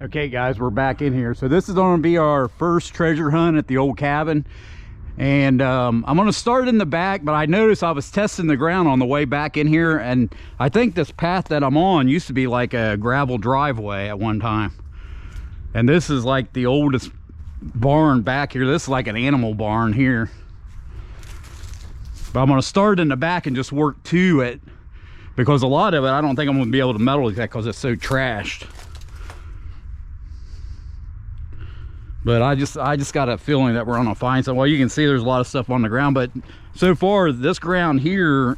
Okay guys, we're back in here. So this is going to be our first treasure hunt at the old cabin, and I'm going to start in the back, but I noticed I was testing the ground on the way back in here, and I think this path that I'm on used to be like a gravel driveway at one time, and this is like the oldest barn back here. This is like an animal barn here, but I'm going to start in the back and just work to it, because a lot of it I don't think I'm going to be able to metal detect because it's so trashed. But I just got a feeling that we're gonna find something. Well, you can see there's a lot of stuff on the ground, but so far this ground here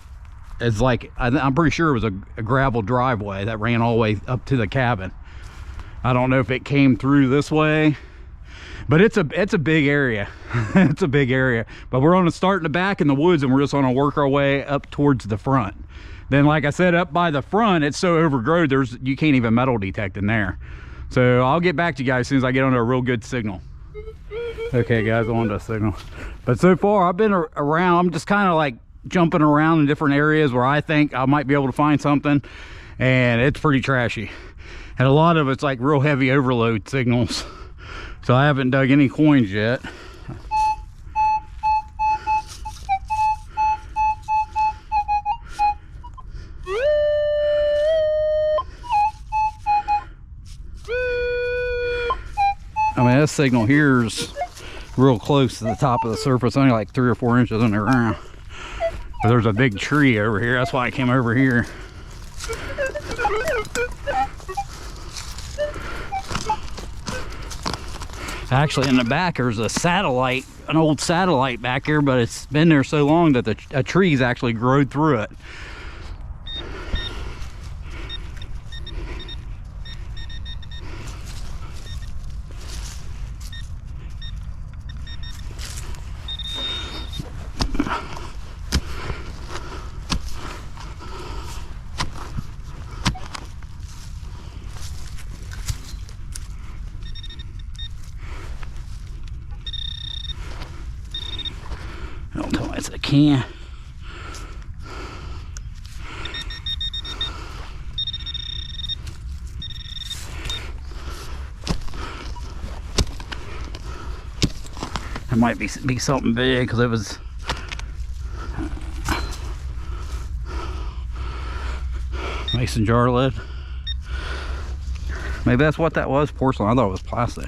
is like, I'm pretty sure it was a gravel driveway that ran all the way up to the cabin. I don't know if it came through this way, but it's a big area. It's a big area. But we're gonna start in the back in the woods, and we're just gonna work our way up towards the front. Then, like I said, up by the front, it's so overgrown, you can't even metal detect in there. So I'll get back to you guys as soon as I get onto a real good signal. Okay guys, I'm onto a signal. But so far I've been around, I'm just kind of like jumping around in different areas where I think I might be able to find something, and it's pretty trashy. And a lot of it's like real heavy overload signals. So I haven't dug any coins yet. I mean, this signal here is real close to the top of the surface, only like 3 or 4 inches in the ground. But there's a big tree over here, that's why I came over here. Actually, in the back there's a satellite, an old satellite back here, but it's been there so long that a tree's actually grown through it. Don't tell me it's a can. It might be something big, because it was mason jar lid. Maybe that's what that was, porcelain. I thought it was plastic.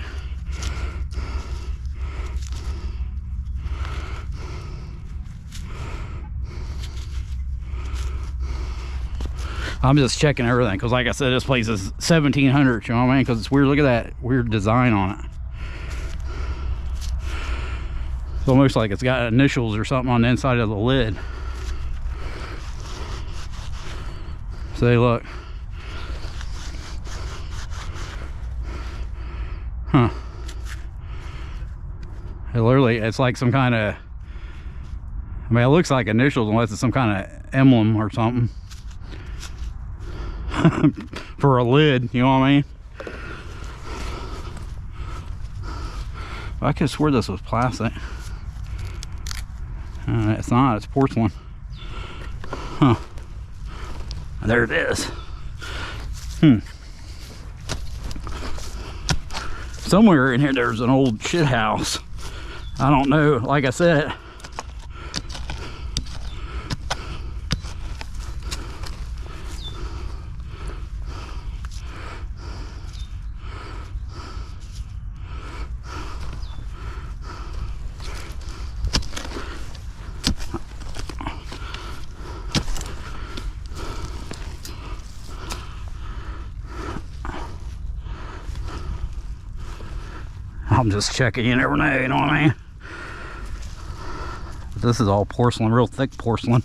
I'm just checking everything, because like I said, this place is 1700, you know what I mean? Because it's weird. Look at that weird design on it. It's almost like it's got initials or something on the inside of the lid. Say, look. Huh. It's like some kind of, I mean, it looks like initials unless it's some kind of emblem or something. For a lid, you know what I mean? I could swear this was plastic. It's not, it's porcelain. Huh. There it is. Somewhere in here there's an old shit house. I don't know, like I said. I'm just checking, you never know, you know what I mean? But this is all porcelain, real thick porcelain.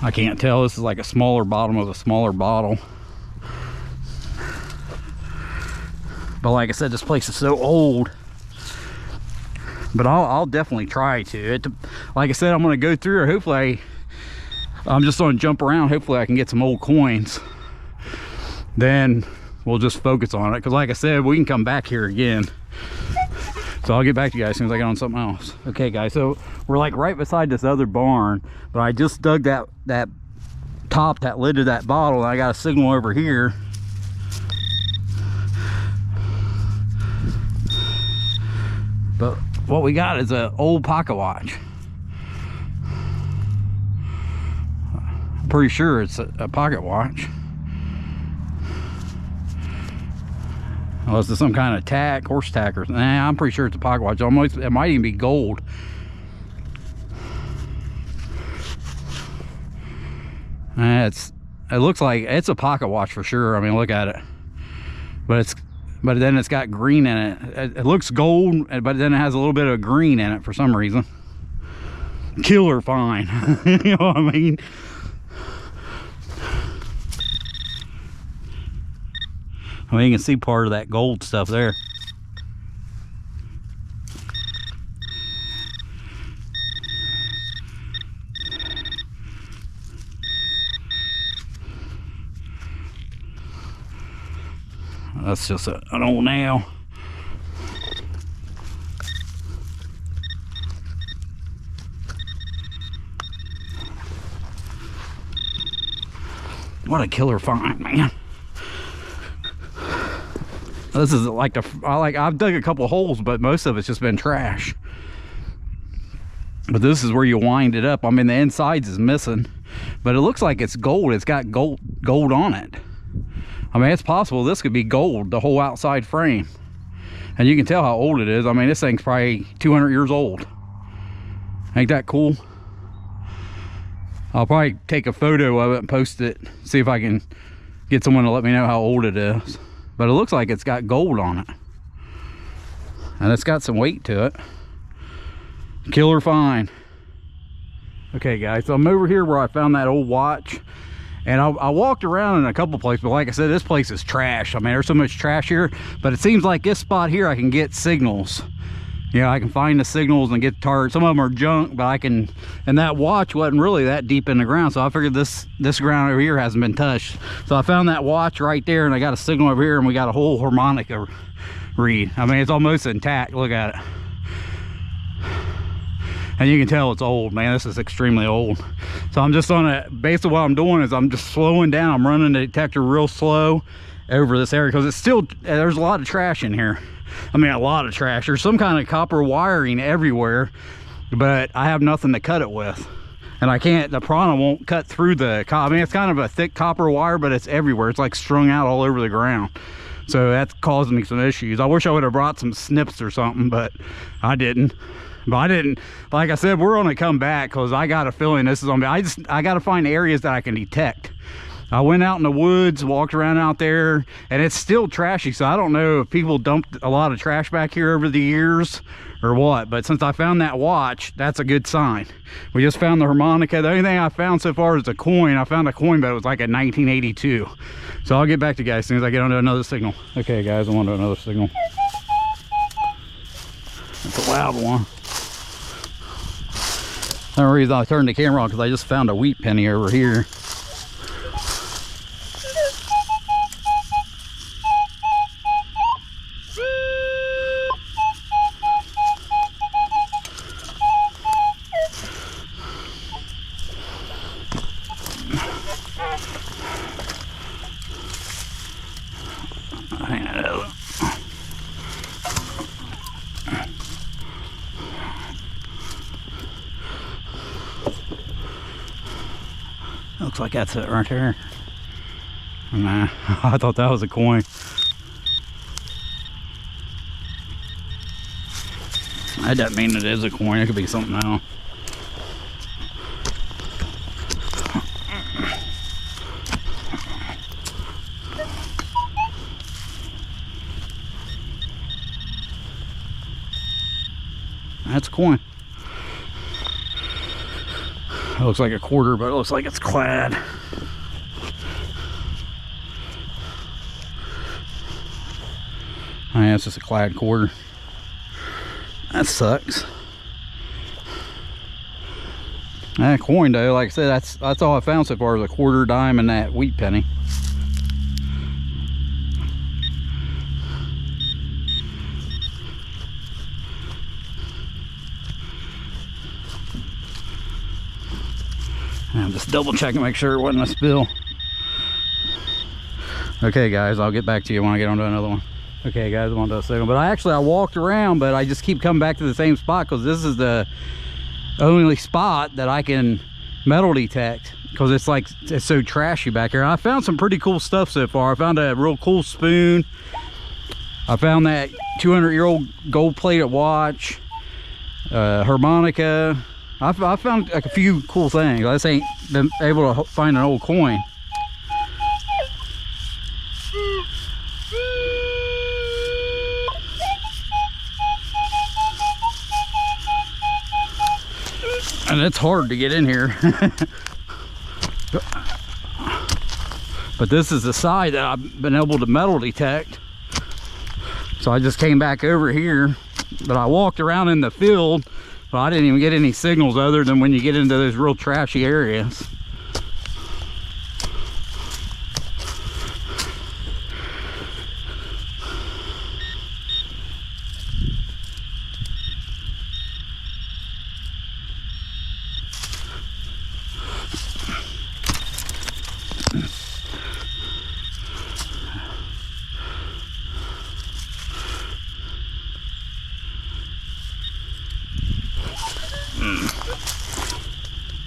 I can't tell, this is like a smaller bottom of a smaller bottle. But like I said, this place is so old. But I'll definitely try to. Like I said, I'm gonna go through, or hopefully I'm just gonna jump around. Hopefully I can get some old coins. Then we'll just focus on it, because like I said, we can come back here again. So I'll get back to you guys as soon as I get on something else. Okay guys, so we're like right beside this other barn, but I just dug that top, that lid of that bottle, and I got a signal over here. But what we got is an old pocket watch. I'm pretty sure it's a pocket watch. Unless it's some kind of tack, horse tack or something. Nah, I'm pretty sure it's a pocket watch. Almost, it might even be gold. It looks like it's a pocket watch for sure. I mean, look at it. But then it's got green in it. It looks gold, but then it has a little bit of green in it for some reason. Killer fine. You know what I mean? I mean, you can see part of that gold stuff there. That's just an old nail. What a killer find, man. This is like I've dug a couple holes, but most of it's just been trash. But this is where you wind it up. I mean, the insides is missing, but it looks like it's gold. It's got gold on it. I mean, it's possible this could be gold, the whole outside frame. And you can tell how old it is. I mean, this thing's probably 200 years old. Ain't that cool? I'll probably take a photo of it and post it, see if I can get someone to let me know how old it is. But it looks like it's got gold on it. And it's got some weight to it. Killer fine. Okay guys, so I'm over here where I found that old watch. And I walked around in a couple places, but like I said, this place is trash. I mean, there's so much trash here, but it seems like this spot here I can get signals. You know, I can find the signals and get targets. Some of them are junk, but I can, and that watch wasn't really that deep in the ground, so I figured this ground over here hasn't been touched. So I found that watch right there, and I got a signal over here, and we got a whole harmonica read. I mean, it's almost intact. Look at it. And you can tell it's old, man. This is extremely old. So I'm just on a, basically what I'm doing is I'm just slowing down. I'm running the detector real slow over this area because it's still, there's a lot of trash in here. I mean, a lot of trash. There's some kind of copper wiring everywhere, but I have nothing to cut it with. And I can't, the piranha won't cut through the, I mean, it's kind of a thick copper wire, but it's everywhere. It's like strung out all over the ground. So that's causing me some issues. I wish I would have brought some snips or something, but I didn't. But I didn't, like I said, we're gonna come back because I got a feeling this is on me. I got to find areas that I can detect. I went out in the woods, walked around out there, and it's still trashy. So I don't know if people dumped a lot of trash back here over the years or what. But since I found that watch, that's a good sign. We just found the harmonica. The only thing I found so far is a coin. I found a coin, but it was like a 1982. So I'll get back to you guys as soon as I get onto another signal. Okay, guys, I'm onto another signal. It's a loud one. The only reason I turned the camera on because I just found a wheat penny over here. Looks like that's it right there. Nah, I thought that was a coin. That doesn't mean it is a coin. It could be something else. That's a coin. It looks like a quarter, but it looks like it's clad. Oh, yeah, it's just a clad quarter. That sucks. That coin though, like I said, that's all I found so far is a quarter, dime, and that wheat penny. I'm just double checking, make sure it wasn't a spill. Okay guys, I'll get back to you when I get onto another one. Okay guys, I'm on to a second, but I walked around, but I just keep coming back to the same spot because this is the only spot that I can metal detect, because it's so trashy back here. And I found some pretty cool stuff so far. I found a real cool spoon. I found that 200-year-old gold-plated watch, harmonica. I found like a few cool things. I just ain't been able to find an old coin. And it's hard to get in here. But this is the side that I've been able to metal detect. So I just came back over here, but I walked around in the field, but I didn't even get any signals other than when you get into those real trashy areas.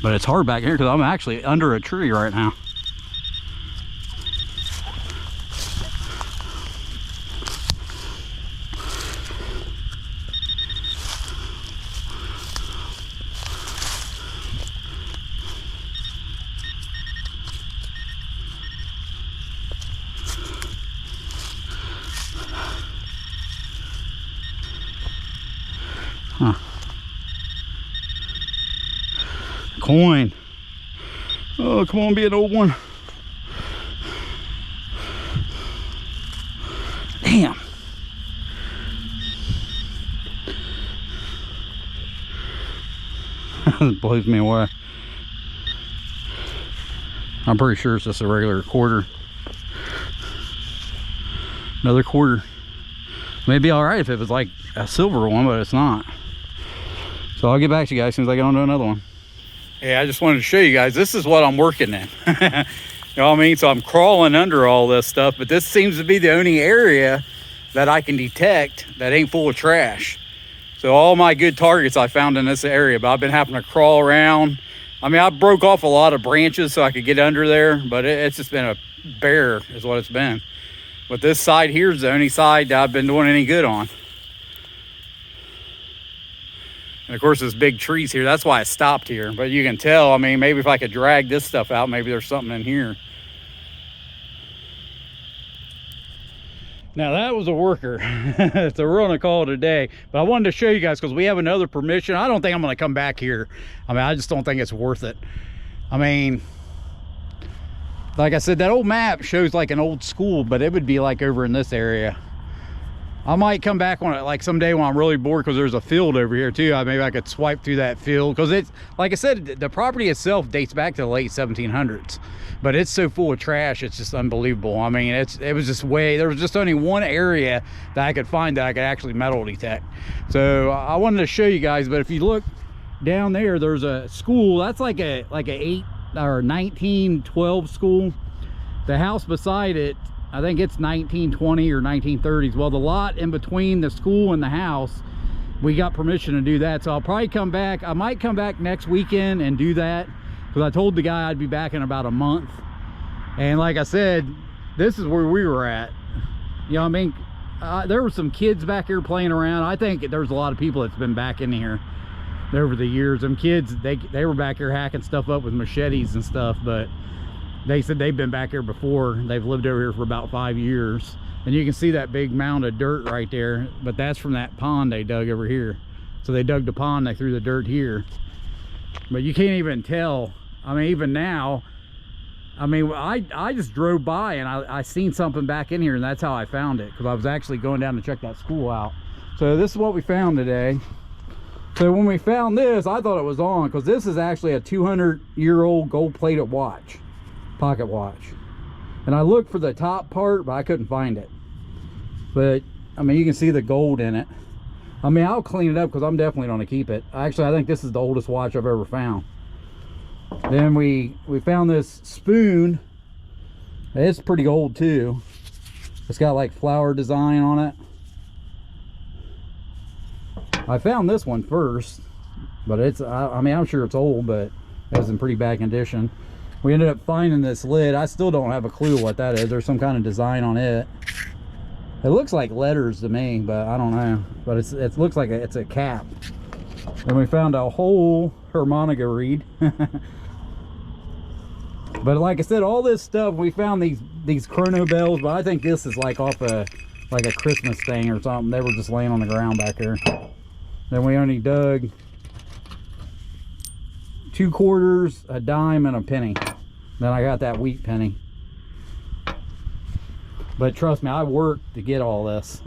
But it's hard back here because I'm actually under a tree right now. Huh. Coin. Oh, come on, be an old one. Damn. It blows me away. I'm pretty sure it's just a regular quarter. Another quarter. May be all right if it was like a silver one, but it's not. So I'll get back to you guys as soon as I get on to another one. Yeah, I just wanted to show you guys, this is what I'm working in. You know what I mean? So I'm crawling under all this stuff, but this seems to be the only area that I can detect that ain't full of trash. So all my good targets I found in this area, but I've been having to crawl around. I mean, I broke off a lot of branches so I could get under there, but it's just been a bear is what it's been. But this side here is the only side that I've been doing any good on. And of course, there's big trees here. That's why I stopped here. But you can tell, I mean, maybe if I could drag this stuff out, maybe there's something in here. Now that was a worker. So we're on a call today. But I wanted to show you guys because we have another permission. I don't think I'm going to come back here. I mean, I just don't think it's worth it. I mean, like I said, that old map shows like an old school, but it would be like over in this area. I might come back on it like someday when I'm really bored, because there's a field over here too. Maybe I could swipe through that field, because it's, like I said, the property itself dates back to the late 1700s, but it's so full of trash, it's just unbelievable. I mean, it was just there was just only one area that I could find that I could actually metal detect. So I wanted to show you guys. But if you look down there, there's a school that's like a 1912 school. The house beside it, I think it's 1920 or 1930s. Well, the lot in between the school and the house, we got permission to do that. So I'll probably come back. I might come back next weekend and do that, because I told the guy I'd be back in about a month. And like I said, this is where we were at. You know what I mean? There were some kids back here playing around. I think there's a lot of people that's been back in here over the years. Them kids, they were back here hacking stuff up with machetes and stuff, but they said they've been back here before. They've lived over here for about 5 years. And you can see that big mound of dirt right there, but that's from that pond they dug over here. So they dug the pond, they threw the dirt here. But you can't even tell. I mean, even now, I mean, I just drove by and I seen something back in here, and that's how I found it, because I was actually going down to check that school out. So this is what we found today. So when we found this, I thought it was on, because this is actually a 200-year-old gold-plated watch. Pocket watch. And I looked for the top part, but I couldn't find it. But I mean, you can see the gold in it. I mean, I'll clean it up because I'm definitely going to keep it. Actually, I think this is the oldest watch I've ever found. Then we found this spoon. It's pretty old too. It's got like flower design on it. I found this one first, but it's, I mean, I'm sure it's old, but it was in pretty bad condition. We ended up finding this lid. I still don't have a clue what that is. There's some kind of design on it. It looks like letters to me, but I don't know. But it looks like it's a cap. And we found a whole harmonica reed. But like I said, all this stuff, we found these chrono bells, but I think this is like off a Christmas thing or something. They were just laying on the ground back there. Then we only dug 2 quarters, a dime, and a penny. Then I got that wheat penny. But trust me, I worked to get all this.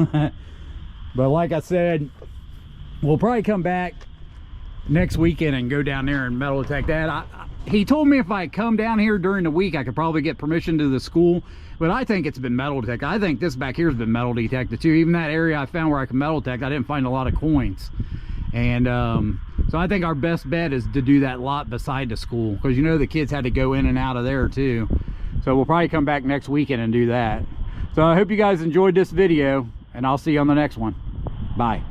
But like I said, we'll probably come back next weekend and go down there and metal detect that. He told me if I come down here during the week, I could probably get permission to the school. But I think it's been metal detected. I think this back here has been metal detected too. Even that area I found where I can metal detect, I didn't find a lot of coins. And so I think our best bet is to do that lot beside the school, because you know the kids had to go in and out of there too. So we'll probably come back next weekend and do that. So I hope you guys enjoyed this video, and I'll see you on the next one. Bye.